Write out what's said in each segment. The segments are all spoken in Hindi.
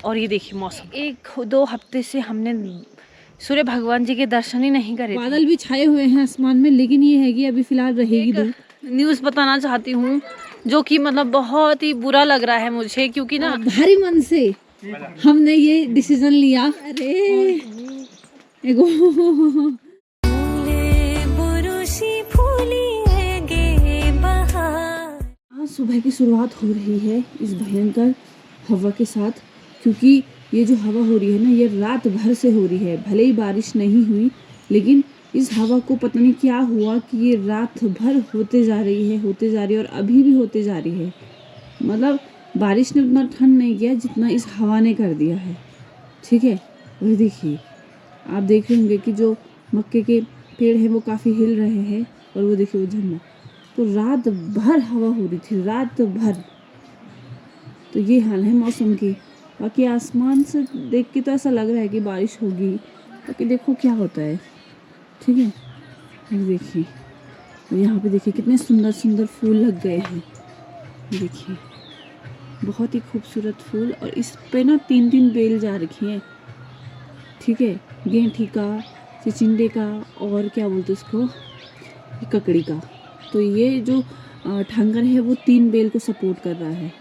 और ये देखिए मौसम, 1-2 हफ्ते से हमने सूर्य भगवान जी के दर्शन ही नहीं करे। बादल भी छाए हुए हैं आसमान में, लेकिन ये है कि अभी फिलहाल रहेगी धूप। न्यूज़ बताना चाहती हूँ जो कि मतलब बहुत ही बुरा लग रहा है मुझे, क्योंकि ना भारी मन से हमने ये डिसीजन लिया। अरे एगो आज सुबह की शुरुआत हो रही है इस भयंकर हवा के साथ, क्योंकि ये जो हवा हो रही है ना, ये रात भर से हो रही है। भले ही बारिश नहीं हुई, लेकिन इस हवा को पता नहीं क्या हुआ कि ये रात भर होते जा रही है और अभी भी होते जा रही है। मतलब बारिश ने उतना ठंड नहीं किया जितना इस हवा ने कर दिया है। ठीक है, और देखिए आप देख रहे होंगे कि जो मक्के के पेड़ हैं वो काफ़ी हिल रहे हैं, और वो देखिए वो झंडा। तो रात भर हवा हो रही थी, रात भर। तो ये हाल है मौसम की। बाकी आसमान से देख के तो ऐसा लग रहा है कि बारिश होगी, बाकी देखो क्या होता है। ठीक है, देखिए यहाँ पे देखिए कितने सुंदर सुंदर फूल लग गए हैं। देखिए बहुत ही खूबसूरत फूल, और इस पे ना 3-3 बेल जा रखी हैं। ठीक है, गेंठी का, चिचिंडे का, और क्या बोलते उसको, ककड़ी का। तो ये जो ठांगर है वो 3 बेल को सपोर्ट कर रहा है।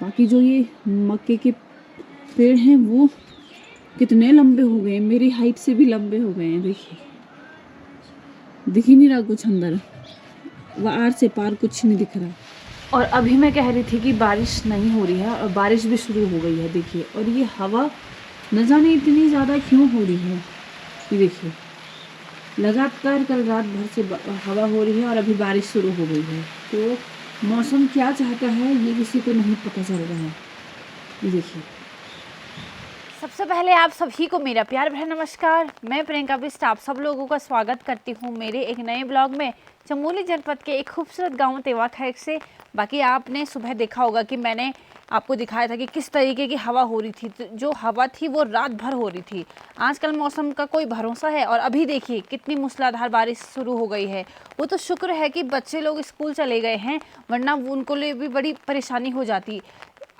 बाकी जो ये मक्के के पेड़ हैं वो कितने लंबे हो गए हैं, मेरी हाइट से भी लंबे हो गए हैं। देखिए दिख ही नहीं रहा कुछ अंदर, आर से पार कुछ नहीं दिख रहा। और अभी मैं कह रही थी कि बारिश नहीं हो रही है, और बारिश भी शुरू हो गई है। देखिए, और ये हवा न जाने इतनी ज़्यादा क्यों हो रही है। ये देखिए लगातार कल रात भर से हवा हो रही है, और अभी बारिश शुरू हो गई है। तो मौसम क्या चाहता है ये किसी को नहीं पता चल रहा है। ये देखिए, सबसे पहले आप सभी को मेरा प्यार भरा नमस्कार। मैं प्रियंका बिष्ट आप सब लोगों का स्वागत करती हूँ मेरे एक नए ब्लॉग में, चमोली जनपद के एक खूबसूरत गांव तेवा खैर से। बाकी आपने सुबह देखा होगा कि मैंने आपको दिखाया था कि किस तरीके की हवा हो रही थी। तो जो हवा थी वो रात भर हो रही थी। आजकल मौसम का कोई भरोसा है, और अभी देखिए कितनी मूसलाधार बारिश शुरू हो गई है। वो तो शुक्र है कि बच्चे लोग स्कूल चले गए हैं, वरना उनको लिए भी बड़ी परेशानी हो जाती।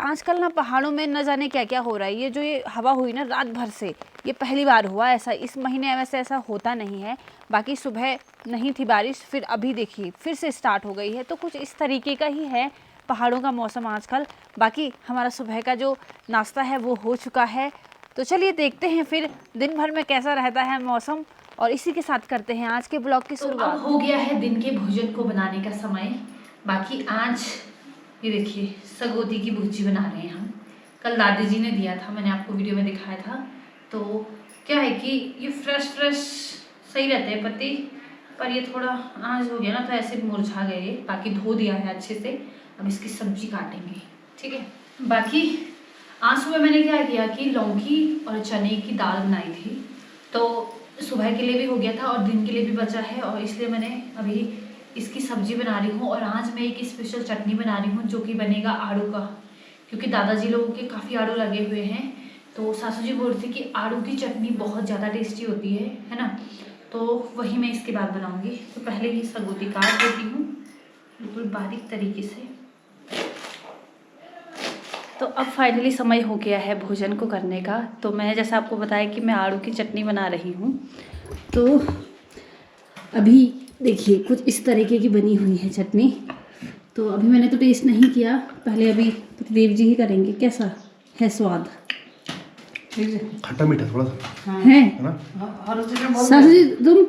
आजकल ना पहाड़ों में न जाने क्या क्या हो रहा है। ये जो ये हवा हुई ना रात भर से, ये पहली बार हुआ ऐसा। इस महीने वैसे ऐसा होता नहीं है। बाकी सुबह नहीं थी बारिश, फिर अभी देखिए फिर से स्टार्ट हो गई है। तो कुछ इस तरीके का ही है पहाड़ों का मौसम आजकल। बाकी हमारा सुबह का जो नाश्ता है वो हो चुका है। तो चलिए देखते हैं फिर दिन भर में कैसा रहता है मौसम, और इसी के साथ करते हैं आज के ब्लॉग की शुरुआत। तो हो गया है दिन के भोजन को बनाने का समय। बाकी आज ये देखिए सगोती की भुर्जी बना रहे हैं हम। कल दादी जी ने दिया था, मैंने आपको वीडियो में दिखाया था। तो क्या है कि ये फ्रेश सही रहते हैं पत्ते, पर ये थोड़ा आज हो गया ना तो ऐसे मुरझा गए। बाकी धो दिया है अच्छे से, अब इसकी सब्जी काटेंगे। ठीक है, बाकी आज सुबह मैंने क्या किया कि लौकी और चने की दाल बनाई थी। तो सुबह के लिए भी हो गया था और दिन के लिए भी बचा है, और इसलिए मैंने अभी इसकी सब्जी बना रही हूँ। और आज मैं एक स्पेशल चटनी बना रही हूँ जो कि बनेगा आड़ू का, क्योंकि दादाजी लोगों के काफ़ी आड़ू लगे हुए हैं। तो सासू जी बोल रही थी कि आड़ू की चटनी बहुत ज़्यादा टेस्टी होती है ना। तो वही मैं इसके बाद बनाऊँगी। तो पहले ही सगोती काट देती हूँ बिल्कुल बारीक तरीके से। तो अब फाइनली समय हो गया है भोजन को करने का। तो मैंने जैसा आपको बताया कि मैं आड़ू की चटनी बना रही हूँ। तो अभी देखिए कुछ इस तरीके की बनी हुई है चटनी। तो अभी मैंने तो टेस्ट नहीं किया, पहले अभी पतिदेव जी ही करेंगे। कैसा है स्वाद? खट्टा मीठा थोड़ा सा है ना। सासू जी तुम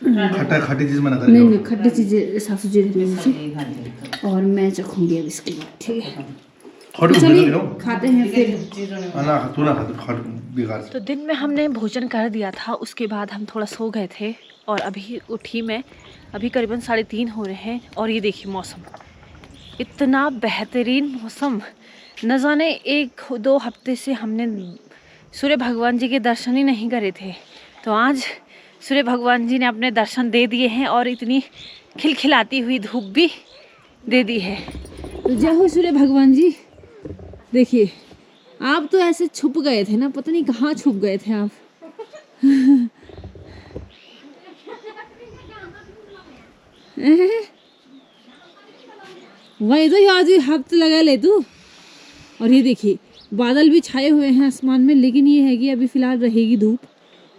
खट्टा खट्टी चीज मना करेंगे। नहीं खट्टी चीज़ें सासू जी रहने, और मैं चखूंगी अब इसके बाद। ठीक है, तो चलिए खाते हैं फिर। तो दिन में हमने भोजन कर दिया था, उसके बाद हम थोड़ा सो गए थे, और अभी उठी मैं। अभी करीबन 3:30 हो रहे हैं, और ये देखिए मौसम इतना बेहतरीन मौसम। न जाने 1-2 हफ्ते से हमने सूर्य भगवान जी के दर्शन ही नहीं करे थे। तो आज सूर्य भगवान जी ने अपने दर्शन दे दिए हैं, और इतनी खिलखिलाती हुई धूप भी दे दी है। तो जय हो सूर्य भगवान जी। देखिए आप तो ऐसे छुप गए थे ना, पता नहीं कहाँ छुप गए थे आप। वही तो याद हफ्ते लगा ले तू, और ये देखिए बादल भी छाए हुए हैं आसमान में, लेकिन ये है कि अभी फ़िलहाल रहेगी धूप।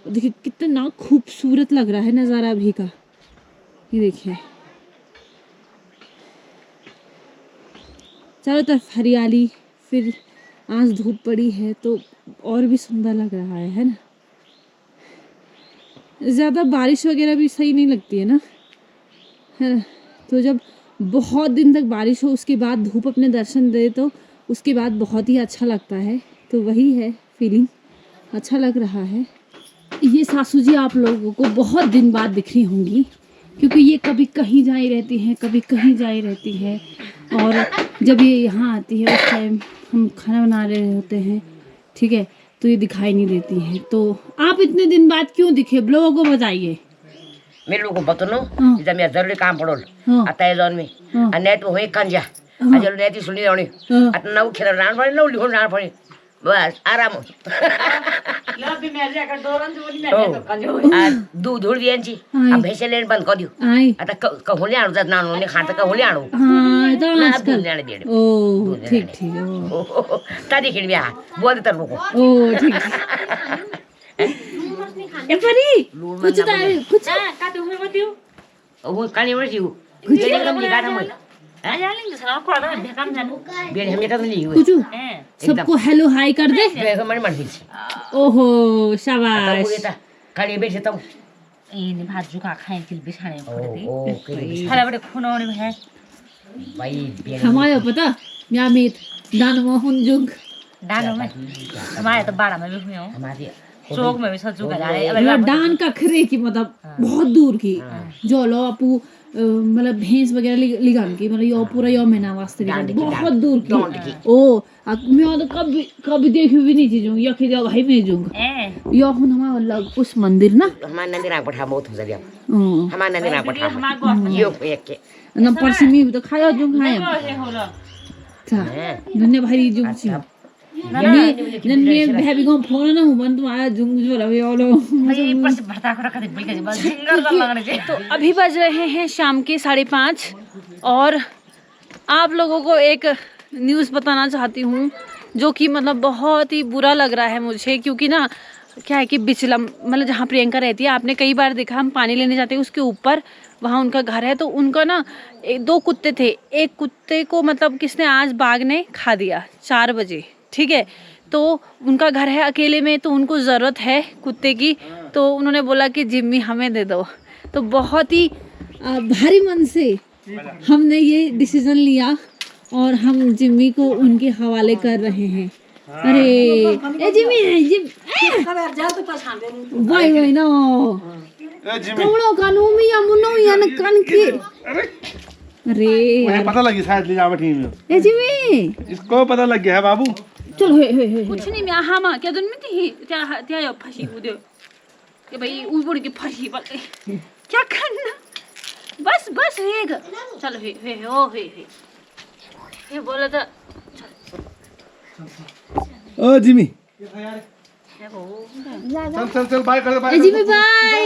और देखिए कितना खूबसूरत लग रहा है नज़ारा अभी का। ये देखिए चारों तरफ हरियाली, फिर आज धूप पड़ी है तो और भी सुंदर लग रहा है ना। ज़्यादा बारिश वगैरह भी सही नहीं लगती है ना, है ना? तो जब बहुत दिन तक बारिश हो उसके बाद धूप अपने दर्शन दे तो उसके बाद बहुत ही अच्छा लगता है। तो वही है फीलिंग, अच्छा लग रहा है। ये सासू जी आप लोगों को बहुत दिन बाद दिख रही होंगी, क्योंकि ये कभी कहीं जाई रहती हैं, कभी कहीं जाई रहती है। और जब ये यहाँ आती है उस टाइम हम खाना बना रहे होते हैं, ठीक है, तो ये दिखाई नहीं देती हैं। तो आप इतने दिन बाद क्यों दिखे, लोगों को बताइए। मेरे लोग को बतनो हाँ। जब मेरा जरूरी काम पड़ो हाँ। आता है जोन में हाँ। नेट हुई कंजा हाँ। अजल नेट सुनी होनी हाँ। अतना उठे रान पड़े ना लिखो रान पड़े बस आराम दूध धुल दिए जी अब भैंसे लेन बंद कर दियो आई आता कहूले आणू जात नानो ने खाता कहूले आणू हाँ तो ना आजकल दूध लेने दे ओ ठीक ठीक ओ तादी खिड़ बिया बोल तर रुको ओ ठीक ए परी कुछ तो कुछ का तू हो मतियो वो कानी वरसी हो कुछ एकदम निकाल मैं आ जालिंग सरा को ना बेकम जानो बेन हम का तो नहीं हुए कुछ हैं सबको हेलो हाय कर दे। बेन मन मन बिच ओहो आता शाबाश। हुए ता कानी बेसे तब ए नि भाजु का खाए तिल बिछाने पड़े ओके खाला बड़े खुनौने है भाई बेन हमारे पता म्यामित दानवा हुंजुग डालो में हमारे तो बाड़ा में भी हो हमारे चौक में भी सजू का डाले मतलब डान का खरे की मतलब बहुत दूर की जो लो अपू मतलब भैंस वगैरह लिगान की मतलब यो पूरा यो महीना वास्ते डांड की, बहुत दूर डांड की। की। ओ मैं तो कभी देखी भी नहीं चीजों या कि भाई मैं जूंगा ए यो हुन हमारा अलग उस मंदिर ना हमारे नंदी राग पठा बहुत हो जाए ओ हमारे नंदी राग वीडियो पठा हमार गो यो एक के न परसिमी तो खाया जो खाया हे होला था दुनिया भरी जो छी नन भाभी को फोन ना हो बंद आया जुंग जो रहे ओलो। भाई पर से भरता को रखा दे बिल के बस जिंगर कर लग रहे तो अभी बज रहे हैं शाम के 5:30 और आप लोगों को एक न्यूज़ बताना चाहती हूँ जो कि मतलब बहुत ही बुरा लग रहा है मुझे, क्योंकि ना क्या है कि बिचलम मतलब जहाँ प्रियंका रहती है, आपने कई बार देखा हम पानी लेने जाते हैं उसके ऊपर वहाँ उनका घर है, तो उनका ना 2 कुत्ते थे। एक कुत्ते को मतलब किसने आज बाघ ने खा दिया 4 बजे, ठीक है, तो उनका घर है अकेले में, तो उनको ज़रूरत है कुत्ते की, तो उन्होंने बोला कि जिम्मी हमें दे दो। तो बहुत ही भारी मन से हमने ये डिसीज़न लिया और हम जिम्मी को उनके हवाले कर रहे हैं। अरे ए जिम्मी वाई वाई ना कौनो कानूमी या मुनो या न कन के अरे पता लगी शायद ले जावे टीम में ए जिम्मी इसको पता लग गया है बाबू चलो हे कुछ नहीं मैं हाँ माँ क्या दुन में थी त्या यो फंसी उदे कि भाई ऊपर की फंसी बोलते क्या करना बस बस हे चलो हे ओ हे बोला था ओ जिमी चल चल बाय कर दे बाय जिमी बाय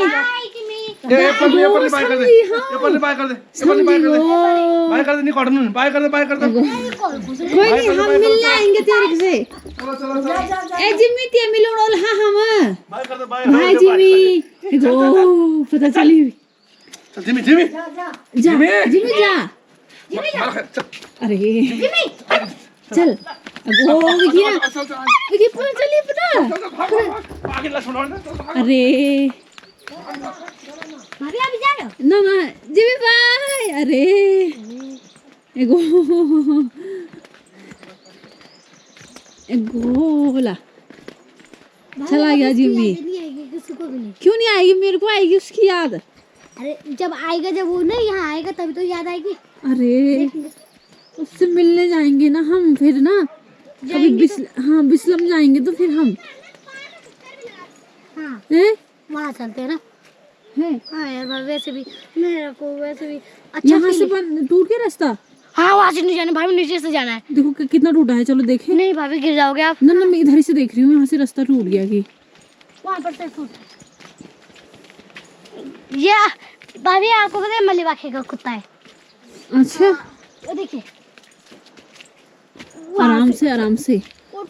ये पल्ली बाय कर दे ये पल्ली बाय कर दे ये पल्ली बाय कर दे बाय कर दे नहीं कॉटन बाय कर दे कोई नहीं हम मिल आएंगे तेरे से चलो चलो चलो ए जिमी ते मिलोन ओल हाँ हम बाय कर दे बाय बाय जिमी ओ पता चली जिमी जिमी जा जिमी जा अरे चल अब वो देखिए देखिए पता चलिए पता आगे ला छोड़ अरे भाभी अभी जा रहे हो ना ना जिमी बाय अरे एगोला चला गया जिमी किसी को भी नहीं। क्यों नहीं आएगी, मेरे को आएगी उसकी याद। अरे जब आएगा जब वो ना यहाँ आएगा तभी तो याद आएगी। अरे उससे मिलने जाएंगे ना हम फिर ना कभी बिस्लम जाएंगे तो फिर हम हाँ हैं वहाँ चलते हैं ना। है हाँ यार वैसे भी मेरे को वैसे भी अच्छा यहाँ से टूट गया रास्ता। हाँ वहाँ से नहीं जाना भाभी, नीचे से जाना है। देखो कितना टूटा है, चलो देखें। नहीं भाभी गिर जाओगे आप। ना मैं इधर ही से देख रही हूँ, यहाँ से रास्ता टूट गया कि वहाँ पर से टूट। ये भाभी आपको पता है मलिवाखे का कुत्ता है। अच्छा वो देखिए आराम से आराम से।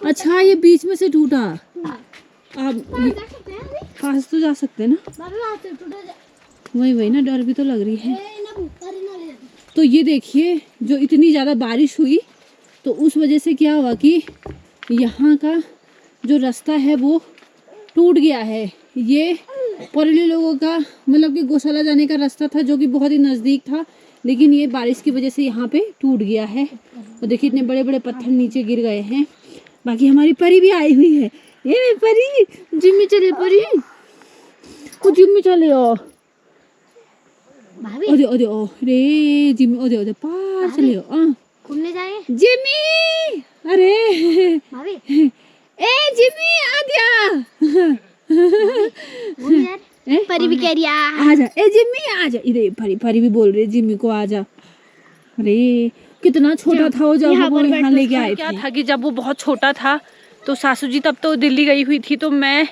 अच्छा ये बीच में से टूटा। आप जा सकते हैं अभी? पास तो जा सकते हैं ना। भाभी वहाँ से टूटा वही ना, डर भी तो लग रही है। ना ऊपर ना ले जाते। तो ये देखिए जो इतनी ज़्यादा बारिश हुई तो उस वजह से क्या हुआ कि यहाँ का जो रास्ता है वो टूट गया है। ये परेली लोगों का मतलब कि गौशाला जाने का रास्ता था जो कि बहुत ही नज़दीक था, लेकिन ये बारिश की वजह से यहाँ पे टूट गया है। और देखिए इतने बड़े बड़े पत्थर नीचे गिर गए हैं। बाकी हमारी परी भी आई हुई है। ये परी जिम्मी चले, परी वो जिम्मी चले। ओ भाभी ओदे ओदे ओ रे जिम्मी ओदे ओदे पार चले। घूमने जाएंगे जिम्मी, अरे भाभी? ए जिम्मी आ गया। घूमने जा रहे? ए? परी भी कह रही है आजा ए जिम्मी आजा। इधर परी परी भी बोल रही है जिम्मी को आजा। अरे कितना छोटा था वो जब वो यहाँ लेके आए थे। क्या था कि जब वो बहुत छोटा था तो सासू जी तब तो दिल्ली गई हुई थी, तो मैं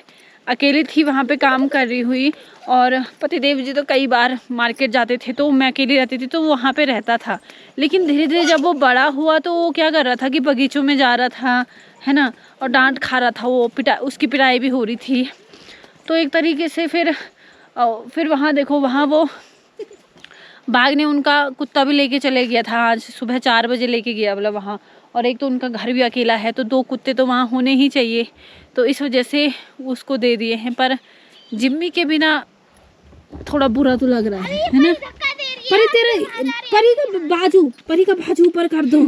अकेली थी वहाँ पे काम कर रही हुई, और पतिदेव जी तो कई बार मार्केट जाते थे तो मैं अकेली रहती थी, तो वो वहाँ पे रहता था। लेकिन धीरे धीरे जब वो बड़ा हुआ तो वो क्या कर रहा था कि बगीचों में जा रहा था, है ना, और डांट खा रहा था, वो उसकी पिटाई भी हो रही थी। तो एक तरीके से फिर वहाँ देखो, वहाँ वो बाघ ने उनका कुत्ता भी लेके चले गया था। आज सुबह 4 बजे लेके गया मतलब वहाँ, और एक तो उनका घर भी अकेला है तो 2 कुत्ते तो वहाँ होने ही चाहिए, तो इस वजह से उसको दे दिए हैं। पर जिम्मी के बिना थोड़ा बुरा तो लग रहा है ना। परी का बाजू ऊपर कर दो।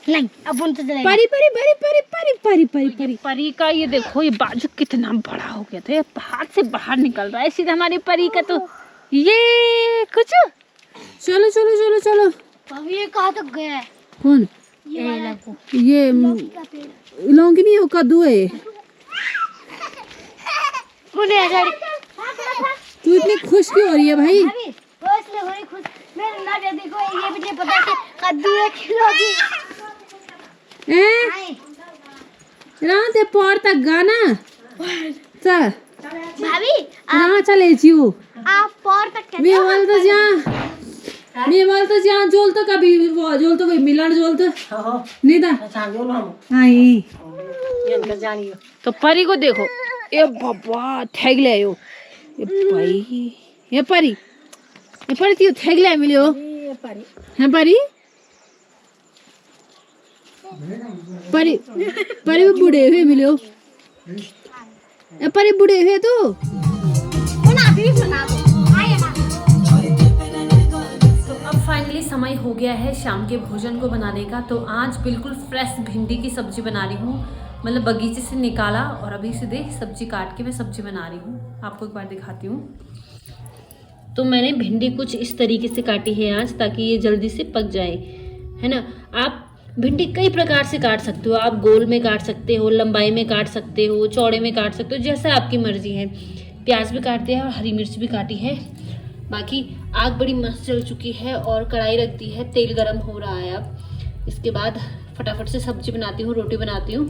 नहीं अब उन तो चलेगा। परी परी परी परी परी परी परी परी परी का ये देखो, ये बाजू कितना बड़ा हो गया था, हाथ से बाहर निकल रहा है सीधा हमारी परी का। तो ये कुछ चलो चलो चलो चलो। भाभी ये कहाँ तक गया है? कौन? ये लौंगी नहीं हो, कद्दू है। तू इतनी खुश क्यों हो रही है भाई? वो इसलिए हो रही खुश, मैं ना जल्दी को ये भी नहीं पता कि कद्दू है कि लौकी। रात पोर तक गाना चल भाभी हाँ चले जीव आप पोर तक कहते मैं हो? बोल तो जहाँ जोल तो कभी वो जोल तो कोई मिलन जोल तो नहीं था। आई तो परी को देखो, ये बाबा थैग ले आयो। ये भाई ये परी त्यो थैग ले मिलियो। है परी परी परी भी बूढ़े हुए मिलियो। परी बूढ़े हुए तो अब फाइनली समय हो गया है शाम के भोजन को बनाने का। तो आज बिल्कुल फ्रेश भिंडी की सब्जी बना रही हूँ, मतलब बगीचे से निकाला और अभी सीधे सब्जी काट के मैं सब्जी बना रही हूँ। आपको एक बार दिखाती हूँ। तो मैंने भिंडी कुछ इस तरीके से काटी है आज, ताकि ये जल्दी से पक जाए, है ना। आप भिंडी कई प्रकार से काट सकते हो, आप गोल में काट सकते हो, लंबाई में काट सकते हो, चौड़े में काट सकते हो, जैसा आपकी मर्जी है। प्याज भी काटते हैं और हरी मिर्च भी काटी है। बाकी आग बड़ी मस्त जल चुकी है और कढ़ाई रख दी है, तेल गरम हो रहा है। अब इसके बाद फटाफट से सब्जी बनाती हूँ, रोटी बनाती हूँ,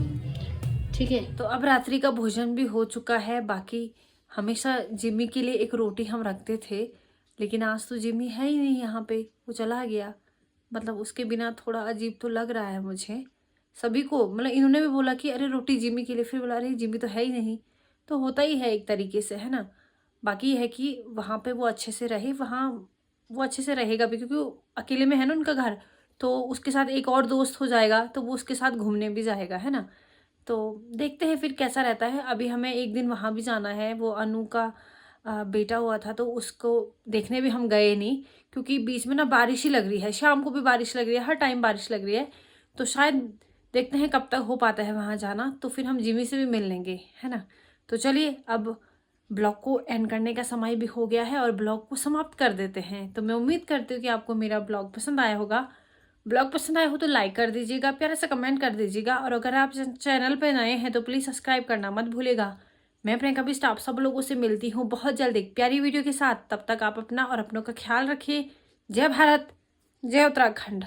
ठीक है। तो अब रात्रि का भोजन भी हो चुका है। बाकी हमेशा जिम्मी के लिए एक रोटी हम रखते थे, लेकिन आज तो जिम्मी है ही नहीं यहाँ पे, वो चला गया। मतलब उसके बिना थोड़ा अजीब तो लग रहा है मुझे, सभी को। मतलब इन्होंने भी बोला कि अरे रोटी जिम्मी के लिए, फिर बोला अरे जिम्मी तो है ही नहीं, तो होता ही है एक तरीके से, है ना। बाकी है कि वहाँ पे वो अच्छे से रहे, वहाँ वो अच्छे से रहेगा भी, क्योंकि अकेले में है ना उनका घर, तो उसके साथ एक और दोस्त हो जाएगा तो वो उसके साथ घूमने भी जाएगा, है ना। तो देखते हैं फिर कैसा रहता है। अभी हमें एक दिन वहाँ भी जाना है, वो अनु का बेटा हुआ था तो उसको देखने भी हम गए नहीं, क्योंकि बीच में ना बारिश ही लग रही है, शाम को भी बारिश लग रही है, हर टाइम बारिश लग रही है। तो शायद देखते हैं कब तक हो पाता है वहाँ जाना, तो फिर हम जिमी से भी मिल लेंगे, है ना। तो चलिए अब ब्लॉग को एंड करने का समय भी हो गया है और ब्लॉग को समाप्त कर देते हैं। तो मैं उम्मीद करती हूँ कि आपको मेरा ब्लॉग पसंद आया होगा। ब्लॉग पसंद आया हो तो लाइक कर दीजिएगा, प्यारा सा कमेंट कर दीजिएगा, और अगर आप चैनल पर नए हैं तो प्लीज़ सब्सक्राइब करना मत भूलिएगा। मैं प्रियंका बिष्ट आप सब लोगों से मिलती हूँ बहुत जल्द एक प्यारी वीडियो के साथ। तब तक आप अपना और अपनों का ख्याल रखिए। जय भारत, जय उत्तराखंड।